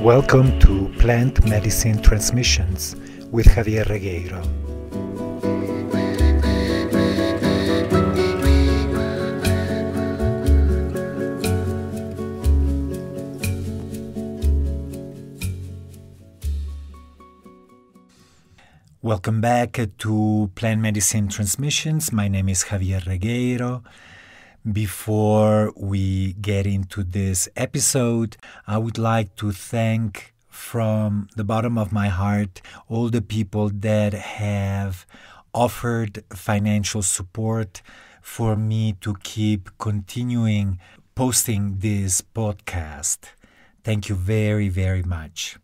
Welcome to Plant Medicine Transmissions with Javier Regueiro. Welcome back to Plant Medicine Transmissions. My name is Javier Regueiro. Before we get into this episode, I would like to thank from the bottom of my heart all the people that have offered financial support for me to keep continuing posting this podcast. Thank you very, very much.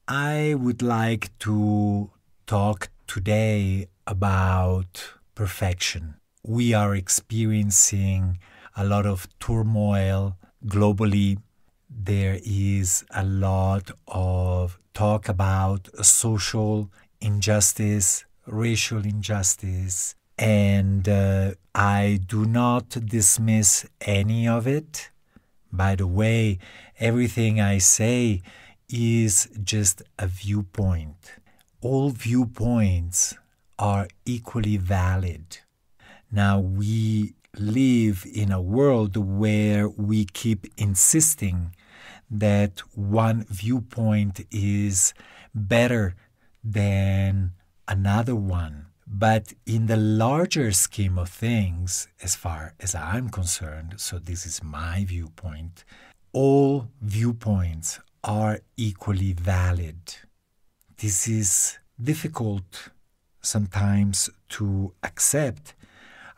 I would like to talk today about perfection. We are experiencing a lot of turmoil globally. There is a lot of talk about social injustice, racial injustice, and I do not dismiss any of it. By the way, everything I say is just a viewpoint. All viewpoints are equally valid. Now, we live in a world where we keep insisting that one viewpoint is better than another one. But in the larger scheme of things, as far as I'm concerned, so this is my viewpoint, all viewpoints are equally valid. This is difficult sometimes to accept.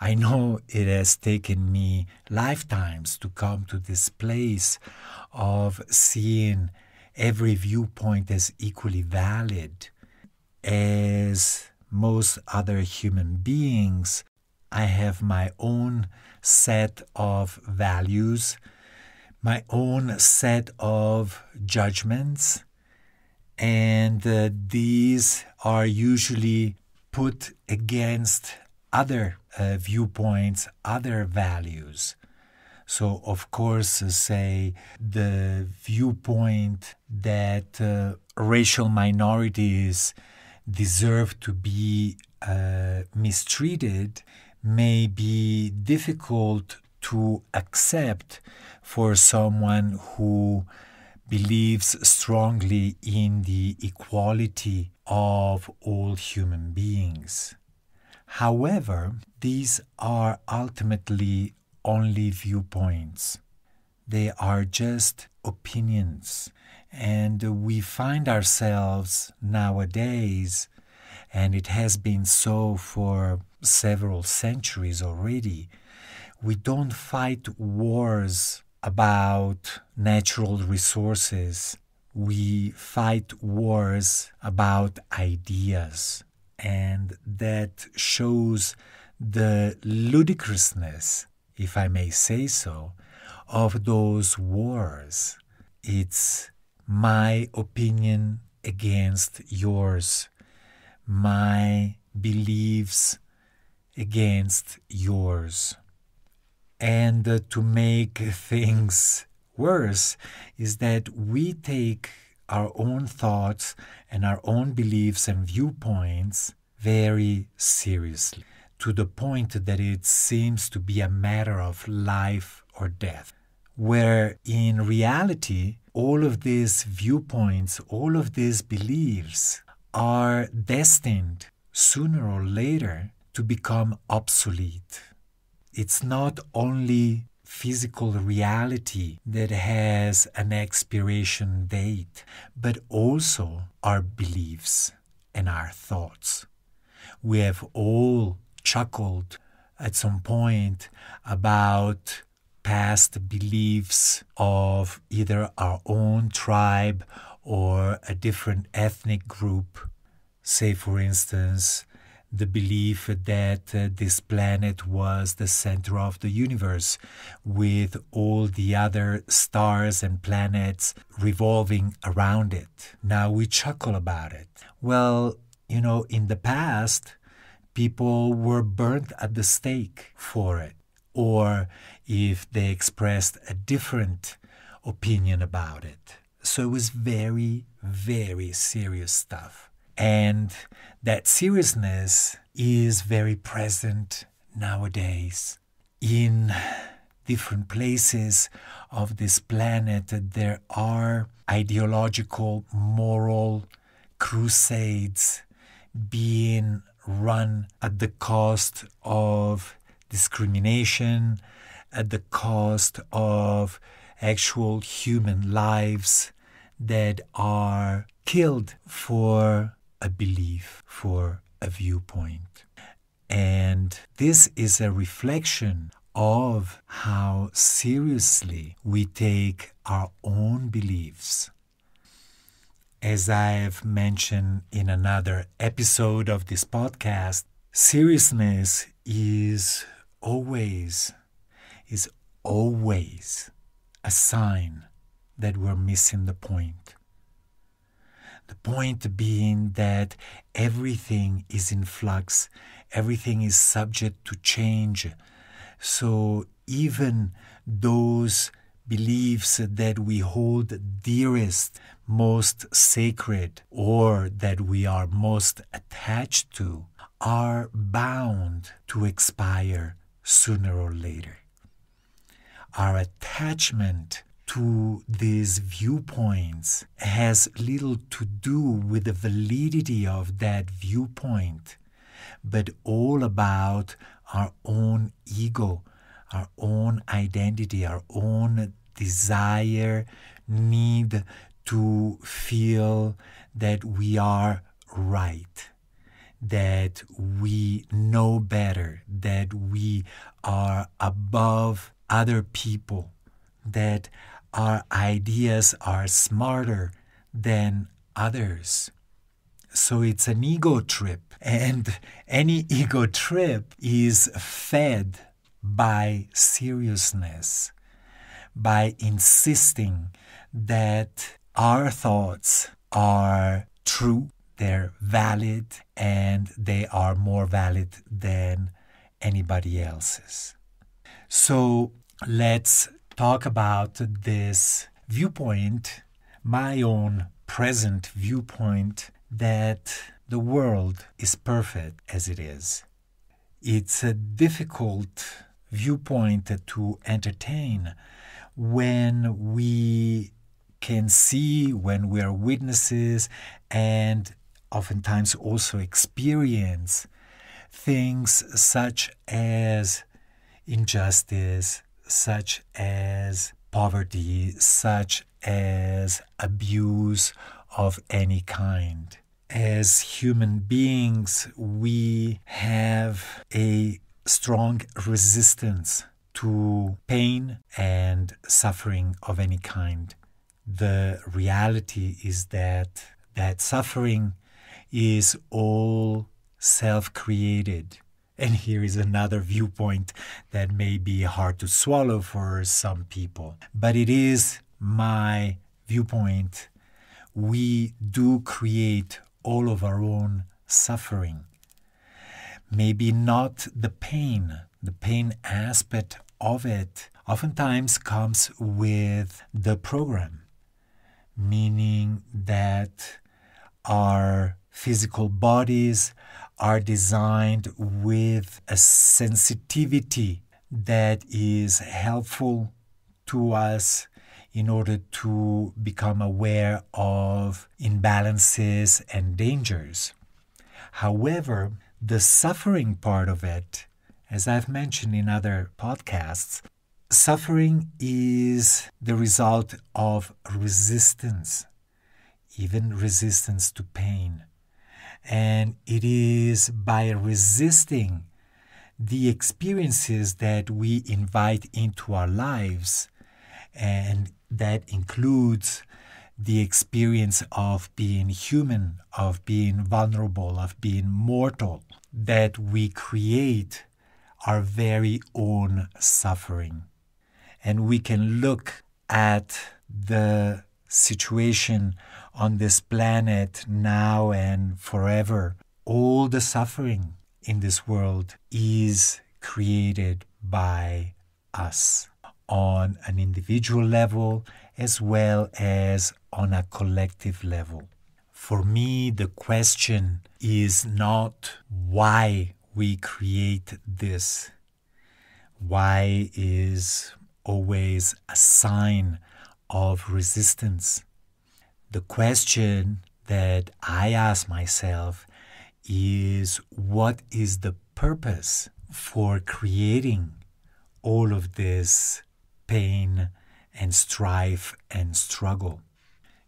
I know it has taken me lifetimes to come to this place of seeing every viewpoint as equally valid. As most other human beings, I have my own set of values, my own set of judgments, and these are usually put against other viewpoints, other values. So, of course, say the viewpoint that racial minorities deserve to be mistreated may be difficult to accept for someone who believes strongly in the equality of all human beings. However, these are ultimately only viewpoints. They are just opinions. And we find ourselves nowadays, and it has been so for several centuries already, we don't fight wars about natural resources. We fight wars about ideas. And that shows the ludicrousness, if I may say so, of those wars. It's my opinion against yours, my beliefs against yours. And to make things worse is that we take our own thoughts and our own beliefs and viewpoints very seriously, to the point that it seems to be a matter of life or death, where in reality, all of these viewpoints, all of these beliefs are destined sooner or later to become obsolete. It's not only physical reality that has an expiration date, but also our beliefs and our thoughts. We have all chuckled at some point about past beliefs of either our own tribe or a different ethnic group. Say, for instance, the belief that this planet was the center of the universe, with all the other stars and planets revolving around it. Now we chuckle about it. Well, in the past, people were burnt at the stake for it. Or if they expressed a different opinion about it. So it was very, very serious stuff. And that seriousness is very present nowadays. In different places of this planet, there are ideological, moral crusades being run at the cost of discrimination, at the cost of actual human lives that are killed for a belief, for a viewpoint. And this is a reflection of how seriously we take our own beliefs. As I have mentioned in another episode of this podcast, seriousness is always a sign that we're missing the point. The point being that everything is in flux, everything is subject to change. So even those beliefs that we hold dearest, most sacred, or that we are most attached to, are bound to expire sooner or later. Our attachment to these viewpoints has little to do with the validity of that viewpoint, but all about our own ego, our own identity, our own desire, need to feel that we are right, that we know better, that we are above other people, that our ideas are smarter than others. So it's an ego trip, and any ego trip is fed by seriousness, by insisting that our thoughts are true, they're valid, and they are more valid than anybody else's. So let's talk about this viewpoint, my own present viewpoint, that the world is perfect as it is. It's a difficult viewpoint to entertain when we can see, when we are witnesses, and oftentimes also experience things such as injustice, such as poverty, such as abuse of any kind. As human beings, we have a strong resistance to pain and suffering of any kind. The reality is that suffering is all self-created. And here is another viewpoint that may be hard to swallow for some people. But it is my viewpoint. We do create all of our own suffering. Maybe not the pain aspect of it oftentimes comes with the program, meaning that our physical bodies are designed with a sensitivity that is helpful to us in order to become aware of imbalances and dangers. However, the suffering part of it, as I've mentioned in other podcasts, suffering is the result of resistance, even resistance to pain. And it is by resisting the experiences that we invite into our lives, and that includes the experience of being human, of being vulnerable, of being mortal, that we create our very own suffering. And we can look at the situation on this planet now and forever. All the suffering in this world is created by us on an individual level as well as on a collective level. For me, the question is not why we create this. Why is always a sign of resistance. The question that I ask myself is, what is the purpose for creating all of this pain and strife and struggle?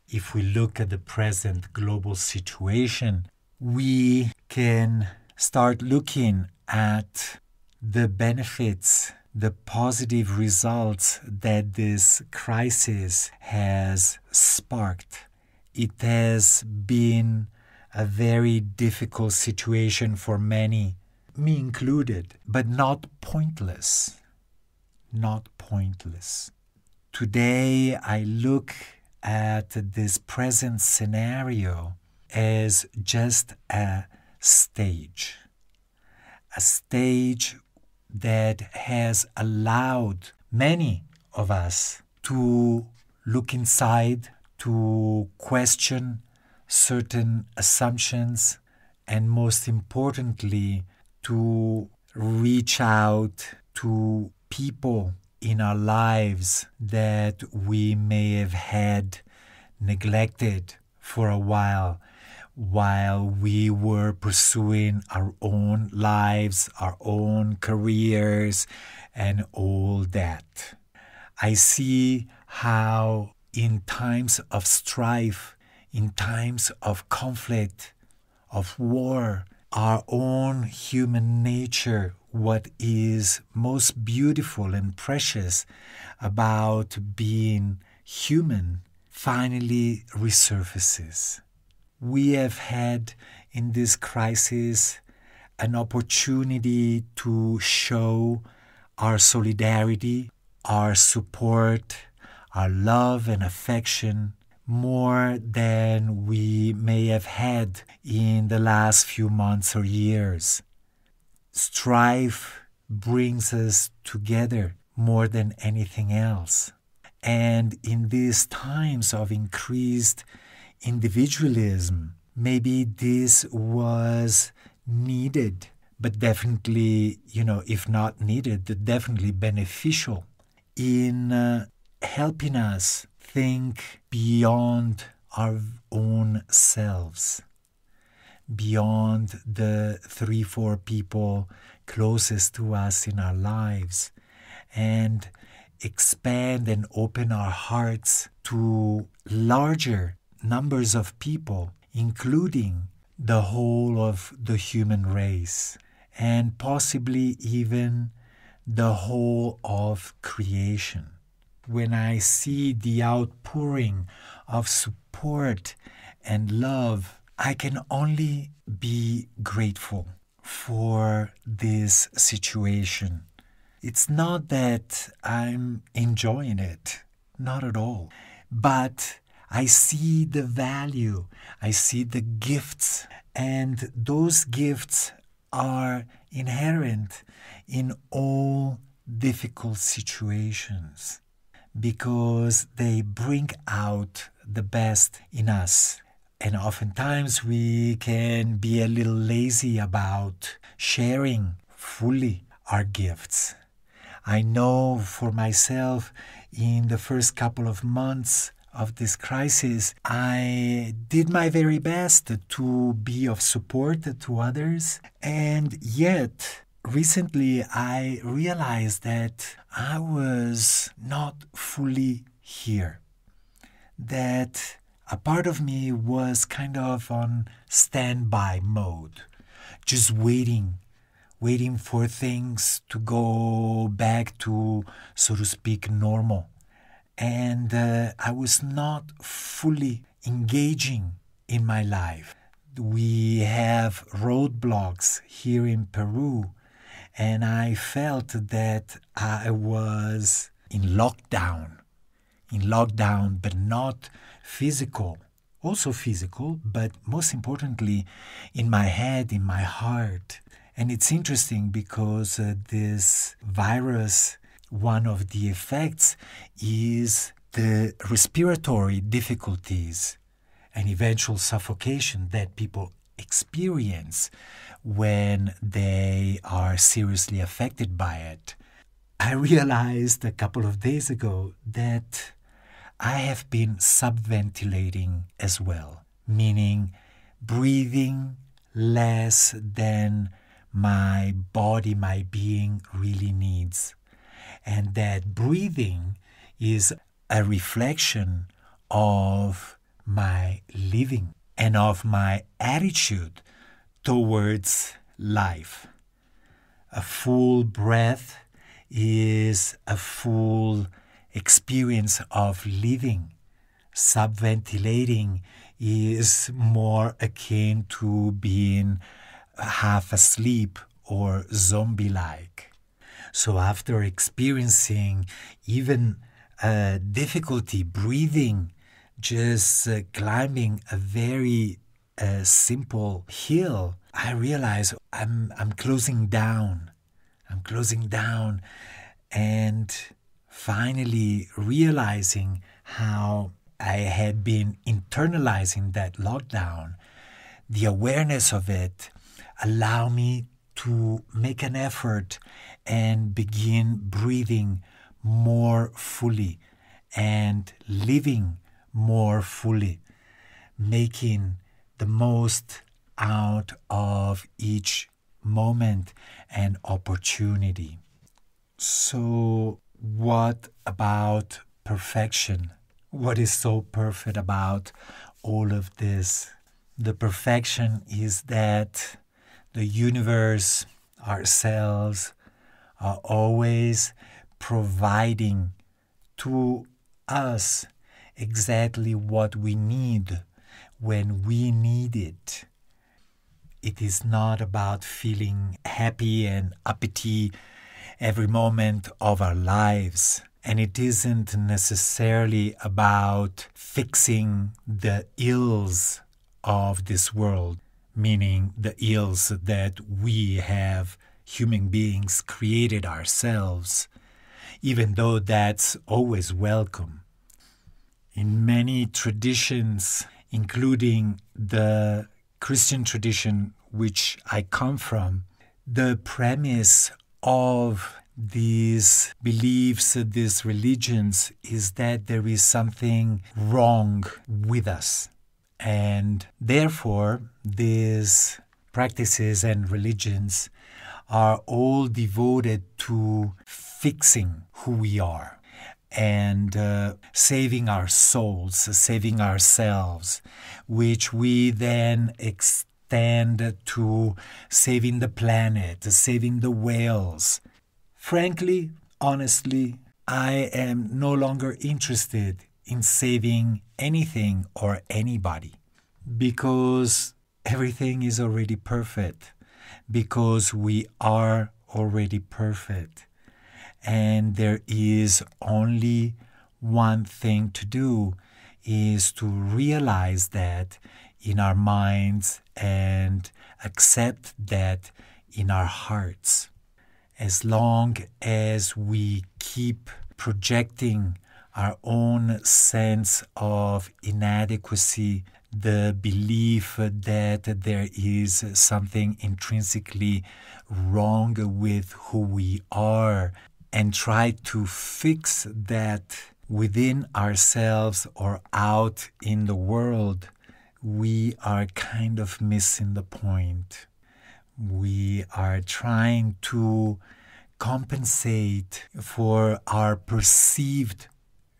If we look at the present global situation, we can start looking at the benefits, the positive results that this crisis has sparked. It has been a very difficult situation for many, me included, but not pointless. Not pointless. Today, I look at this present scenario as just a stage that has allowed many of us to look inside, to question certain assumptions, and most importantly, to reach out to people in our lives that we may have had neglected for a while we were pursuing our own lives, our own careers, and all that. I see how in times of strife, in times of conflict, of war, our own human nature, what is most beautiful and precious about being human, finally resurfaces. We have had in this crisis an opportunity to show our solidarity, our support, our love and affection more than we may have had in the last few months or years. Strife brings us together more than anything else. And in these times of increased individualism, maybe this was needed, but definitely, if not needed, definitely beneficial in helping us think beyond our own selves, beyond the 3-4 people closest to us in our lives, and expand and open our hearts to larger numbers of people, including the whole of the human race, and possibly even the whole of creation. When I see the outpouring of support and love, I can only be grateful for this situation. It's not that I'm enjoying it, not at all, but I see the value, I see the gifts, and those gifts are inherent in all difficult situations because they bring out the best in us. And oftentimes we can be a little lazy about sharing fully our gifts. I know for myself, in the first couple of months of this crisis, I did my very best to be of support to others. And yet, recently I realized that I was not fully here. That a part of me was kind of on standby mode, just waiting for things to go back to, so to speak, normal. And I was not fully engaging in my life. We have roadblocks here in Peru, and I felt that I was in lockdown, but not physical. Also physical, but most importantly, in my head, in my heart. And it's interesting because this virus, one of the effects is the respiratory difficulties and eventual suffocation that people experience when they are seriously affected by it. I realized a couple of days ago that I have been subventilating as well, meaning breathing less than my body, my being really needs. And that breathing is a reflection of my living and of my attitude towards life. A full breath is a full experience of living. Subventilating is more akin to being half asleep or zombie-like. So after experiencing even difficulty breathing, just climbing a very simple hill, I realize I'm closing down. I'm closing down, and finally realizing how I had been internalizing that lockdown. The awareness of it allowed me to make an effort and begin breathing more fully and living more fully, making the most out of each moment and opportunity. So, what about perfection? What is so perfect about all of this? The perfection is that the universe, ourselves, are always providing to us exactly what we need when we need it. It is not about feeling happy and uppity every moment of our lives. And it isn't necessarily about fixing the ills of this world, meaning the ills that we have, human beings, created ourselves, even though that's always welcome. In many traditions, including the Christian tradition which I come from, the premise of these beliefs, these religions, is that there is something wrong with us. And therefore, these practices and religions are all devoted to fixing who we are and saving our souls, saving ourselves, which we then extend to saving the planet, saving the whales. Frankly, honestly, I am no longer interested in saving anything or anybody, because everything is already perfect, because we are already perfect. And there is only one thing to do, is to realize that in our minds and accept that in our hearts. As long as we keep projecting our own sense of inadequacy, the belief that there is something intrinsically wrong with who we are, and try to fix that within ourselves or out in the world, we are kind of missing the point. We are trying to compensate for our perceived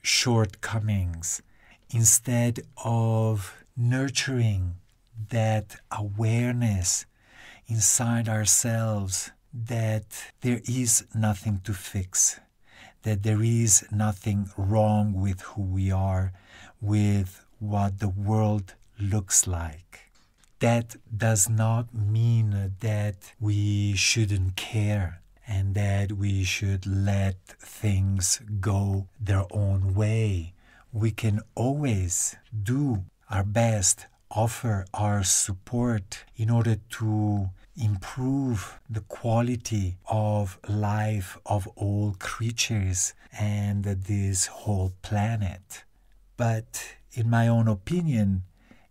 shortcomings instead of nurturing that awareness inside ourselves that there is nothing to fix, that there is nothing wrong with who we are, with what the world looks like. That does not mean that we shouldn't care and that we should let things go their own way. We can always do our best offer our support in order to improve the quality of life of all creatures and this whole planet. But in my own opinion,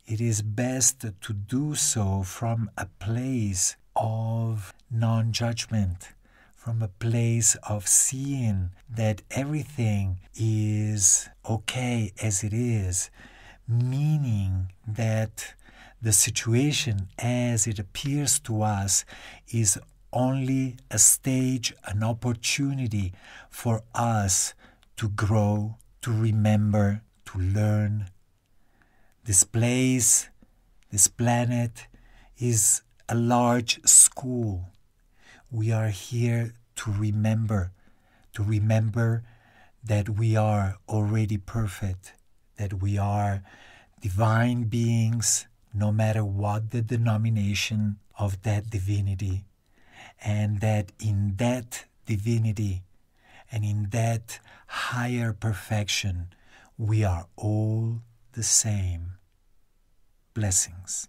it is best to do so from a place of non-judgment, from a place of seeing that everything is okay as it is, meaning that the situation as it appears to us is only a stage, an opportunity for us to grow, to remember, to learn. This place, this planet, is a large school. We are here to remember that we are already perfect, that we are divine beings, no matter what the denomination of that divinity, and that in that divinity and in that higher perfection, we are all the same. Blessings.